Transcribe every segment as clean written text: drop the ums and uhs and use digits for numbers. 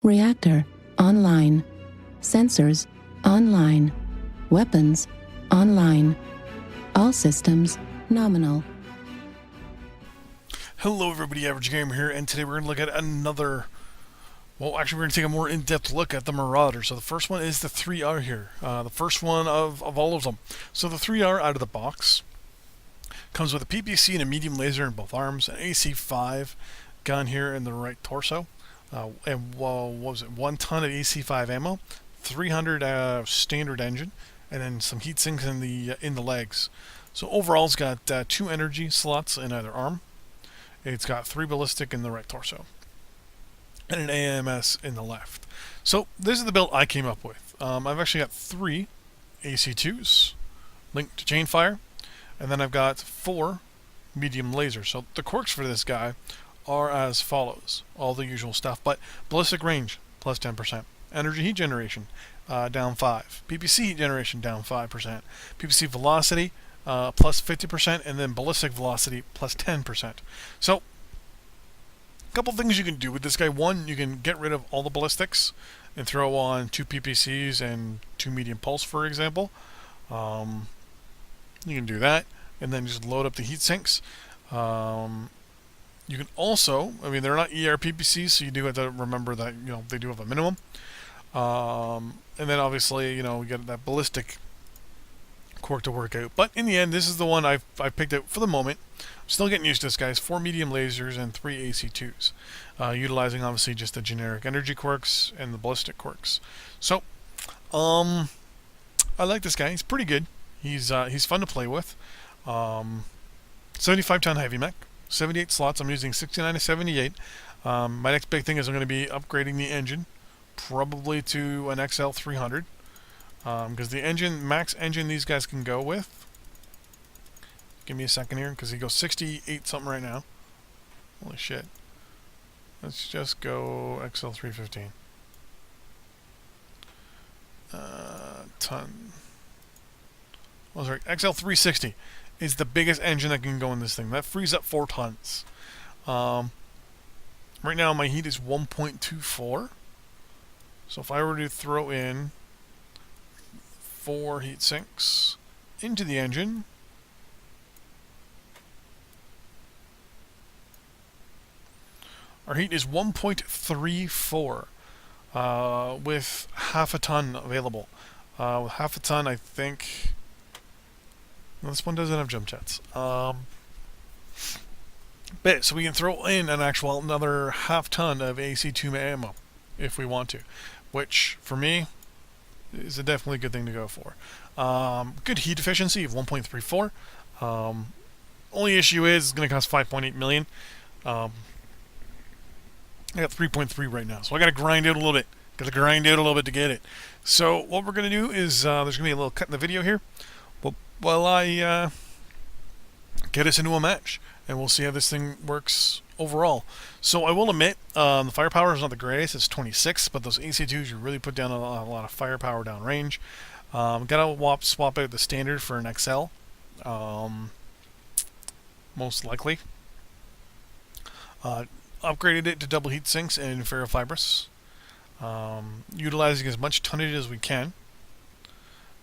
Reactor, online. Sensors, online. Weapons, online. All systems, nominal. Hello everybody, Average Gamer here, and today we're going to look at another... Well, actually we're going to take a more in-depth look at the Marauder. So the first one is the 3R here. The first one of all of them. So the 3R out of the box comes with a PPC and a medium laser in both arms, an AC-5 gun here in the right torso, and what was it, 1 ton of AC-5 ammo, 300 standard engine, and then some heat sinks in the legs. So overall it's got 2 energy slots in either arm. It's got 3 ballistic in the right torso and an AMS in the left. So this is the build I came up with. I've actually got 3 AC2s linked to chainfire, and then I've got 4 medium lasers. So the quirks for this guy are as follows. All the usual stuff, but ballistic range plus 10%. Energy heat generation down 5. PPC heat generation down 5%. PPC velocity plus 50%, and then ballistic velocity plus 10%. So, a couple things you can do with this guy. One, you can get rid of all the ballistics and throw on 2 PPCs and 2 medium pulse, for example. You can do that, and then just load up the heat sinks. You can also, I mean, they're not ER PPCs, so you do have to remember that, you know, they do have a minimum. And then obviously, you know, we get that ballistic quirk to work out. But in the end, this is the one I've picked out for the moment. I'm still getting used to this, guys. 4 medium lasers and 3 AC2s, utilizing obviously just the generic energy quirks and the ballistic quirks. So, I like this guy. He's pretty good. He's fun to play with. 75-ton heavy mech, 78 slots. I'm using 69 to 78. My next big thing is I'm going to be upgrading the engine, probably to an XL300. Because the engine, max engine these guys can go with. Give me a second here, because he goes 68 something right now. Holy shit. Let's just go XL315. Ton. Oh, sorry, XL360 is the biggest engine that can go in this thing. That frees up 4 tons. Right now my heat is 1.24. So if I were to throw in 4 heat sinks into the engine, our heat is 1.34 with half a ton available. With half a ton, I think. Well, this one doesn't have jump jets. But so we can throw in another half ton of AC2 ammo if we want to, which for me is a definitely good thing to go for. Good heat efficiency of 1.34. Only issue is it's going to cost 5.8 million. I got 3.3 right now, so I got to grind out a little bit. Got to grind out a little bit to get it. So what we're going to do is there's going to be a little cut in the video here, while I get us into a match, and we'll see how this thing works overall. So I will admit, the firepower is not the greatest. It's 26, but those AC2s, you really put down a lot of firepower down range. Gotta swap out the standard for an XL, most likely. Upgraded it to double heat sinks and ferrofibrous, utilizing as much tonnage as we can.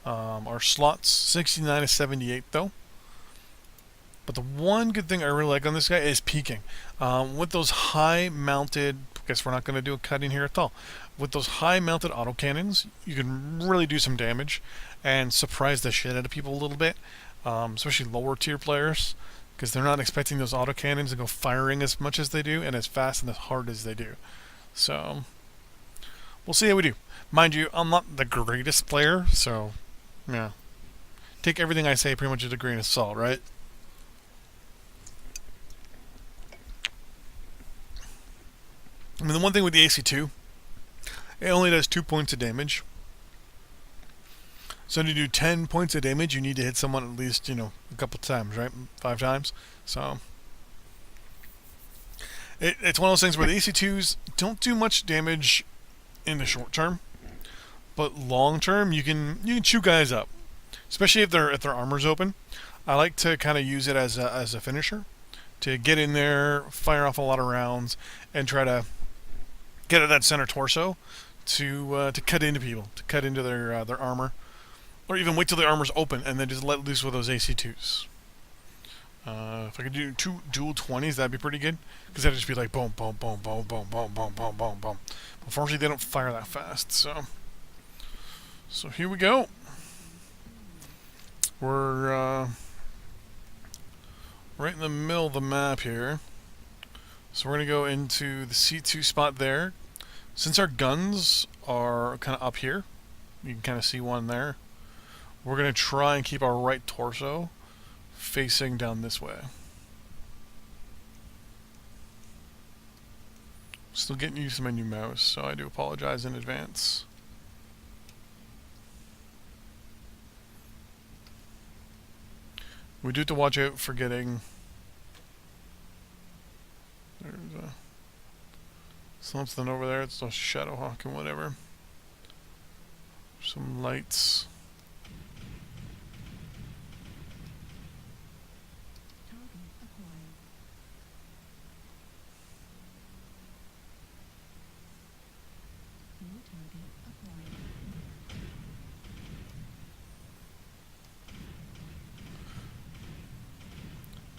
Our slots 69 to 78 though. But the one good thing I really like on this guy is peaking. With those high mounted, I guess we're not going to do a cut in here at all. With those high mounted autocannons, you can really do some damage and surprise the shit out of people a little bit, especially lower tier players, because they're not expecting those autocannons to go firing as much as they do and as fast and as hard as they do. So we'll see how we do. Mind you, I'm not the greatest player, so yeah, take everything I say pretty much with a grain of salt, right? I mean, the one thing with the AC2, it only does 2 points of damage. So to do 10 points of damage, you need to hit someone at least, you know, a couple times, right? 5 times. So it's one of those things where the AC2s don't do much damage in the short term, but long term you can chew guys up, especially if their armor's open. I like to kind of use it as a finisher, to get in there, fire off a lot of rounds, and try to get at that center torso to cut into people, to cut into their armor, or even wait till the armor's open and then just let loose with those AC2s. If I could do 2 dual 20s, that'd be pretty good, because that'd just be like boom, boom, boom, boom, boom, boom, boom, boom, boom, boom. Unfortunately, they don't fire that fast, so here we go. We're right in the middle of the map here. So we're going to go into the C2 spot there. Since our guns are kind of up here, you can kind of see one there, we're going to try and keep our right torso facing down this way. Still getting used to my new mouse, so I do apologize in advance. We do have to watch out for getting... There's something over there. It's a shadow hawk and whatever. Some lights.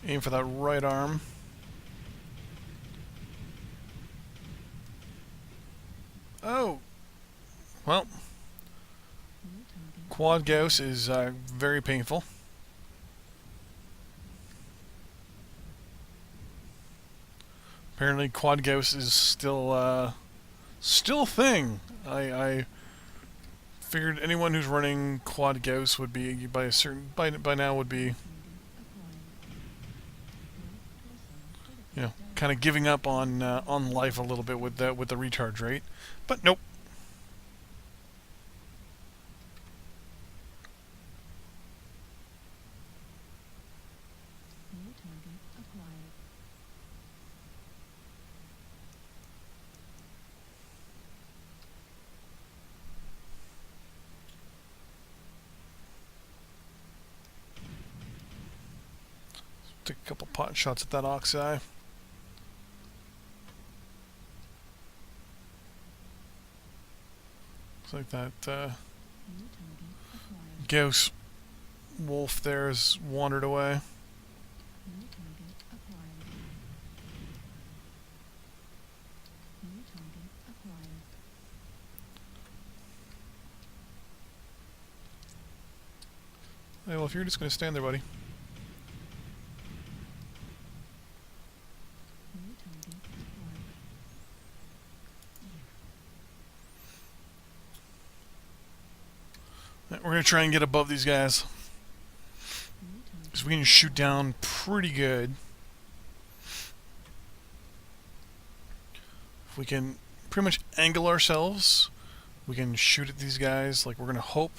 Aim for that right arm. Oh! Well, quad Gauss is very painful. Apparently quad Gauss is still a thing. I figured anyone who's running quad Gauss would be by now would be, you know, kind of giving up on life a little bit with the recharge rate, but nope. Take a couple pot shots at that oxeye. Looks like that Gauss wolf there has wandered away. Hey, well, if you're just going to stand there, buddy. We're going to try and get above these guys, because we can shoot down pretty good. If we can pretty much angle ourselves, we can shoot at these guys like we're going to hope.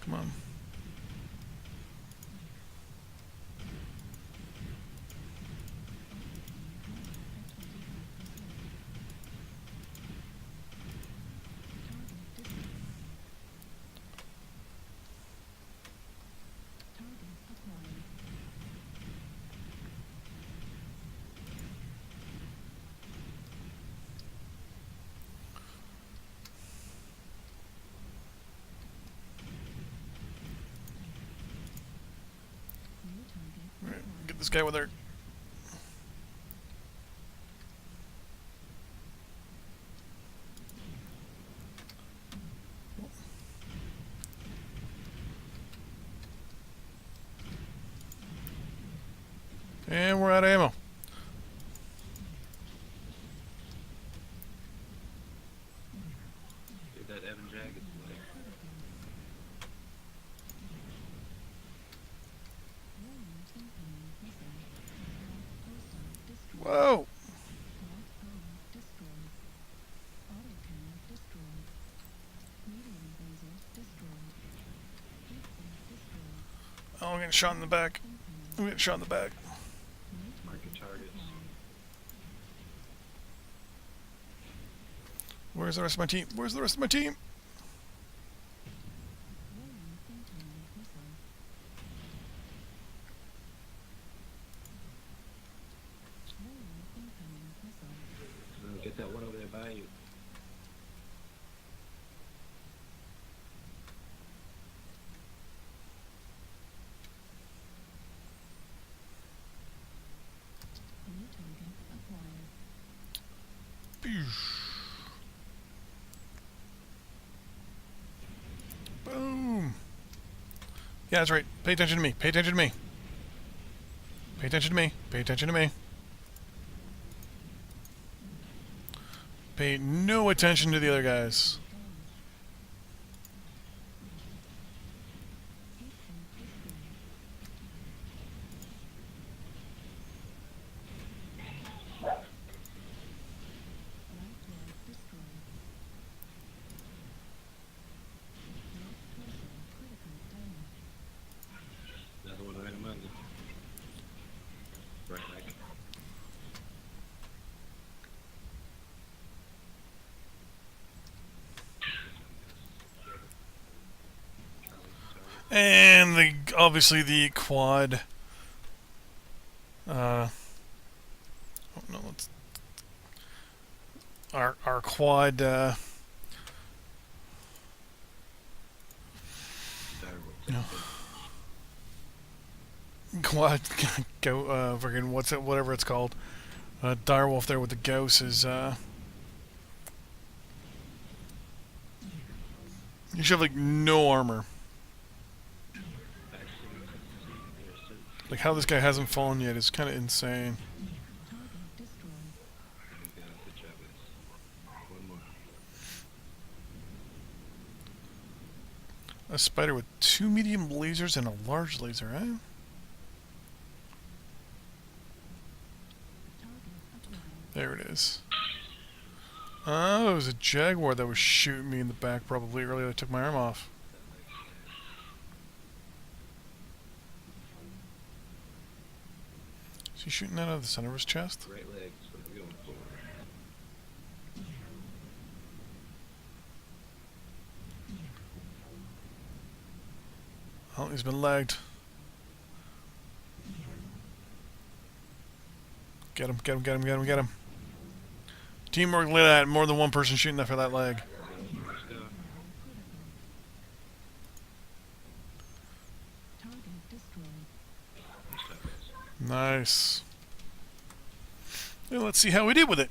Come on. Get this guy with her. And we're out of ammo. Dude, that Evan Jag is like... Whoa! Oh, I'm getting shot in the back. I'm getting shot in the back. Market targets. Where's the rest of my team? Where's the rest of my team? Boom. Yeah, that's right. Pay attention to me. Pay attention to me. Pay attention to me. Pay attention to me. Pay no attention to the other guys. Another one right among them. Right leg. And obviously the quad. Oh no, it's our quad. No. Quad go friggin' what's it? Whatever it's called. Direwolf there with the Gauss is. You should have like no armor. Like how this guy hasn't fallen yet is kind of insane. A spider with 2 medium lasers and a large laser, eh? There it is. Oh, it was a jaguar that was shooting me in the back probably earlier. I took my arm off. Is he shooting that out of the center of his chest? Right leg is what we're going for. Oh, he's been lagged. Get him, get him, get him, get him, get him. Teamwork, look at that. More than one person shooting that for that leg. Let's go. Nice. Well, let's see how we did with it.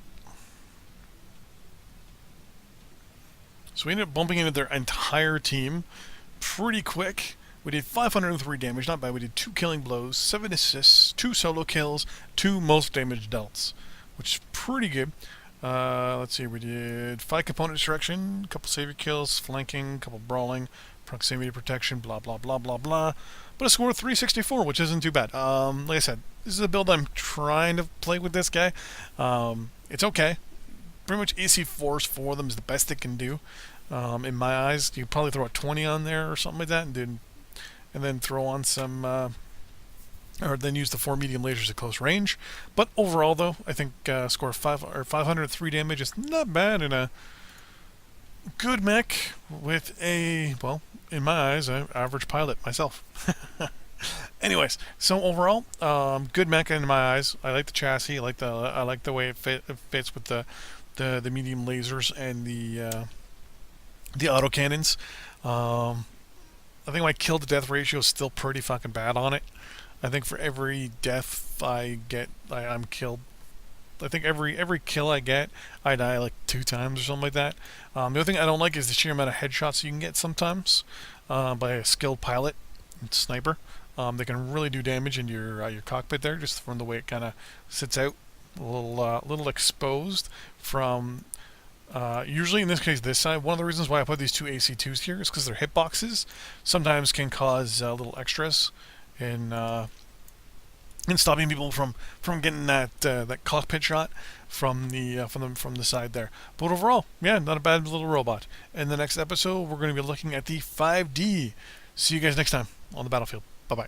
So we ended up bumping into their entire team pretty quick. We did 503 damage, not bad. We did 2 killing blows, 7 assists, 2 solo kills, 2 most damage dealts, which is pretty good. Let's see, we did 5 component destruction, a couple savior kills, flanking, a couple brawling, proximity protection, blah blah blah blah blah. But a score of 364, which isn't too bad. Like I said, this is a build I'm trying to play with this guy. It's okay. Pretty much AC4s for them is the best it can do. In my eyes, you could probably throw a 20 on there or something like that, and then throw on some, or then use the 4 medium lasers at close range. But overall, though, I think score of 503 damage is not bad in a good mech with a, well, in my eyes, an average pilot myself. Anyways, so overall, good mech in my eyes. I like the chassis. I like the way it fits with the medium lasers and the autocannons. I think my kill to death ratio is still pretty fucking bad on it. I think for every death I get, I'm killed. I think every kill I get, I die like 2 times or something like that. The other thing I don't like is the sheer amount of headshots you can get sometimes by a skilled pilot and sniper. They can really do damage in your cockpit there, just from the way it kind of sits out, a little exposed from. Usually in this case, this side. One of the reasons why I put these 2 AC2s here is because their hitboxes sometimes can cause little extras in stopping people from getting that cockpit shot from the side there. But overall, yeah, not a bad little robot. In the next episode, we're going to be looking at the 5D. See you guys next time on the battlefield. Bye bye.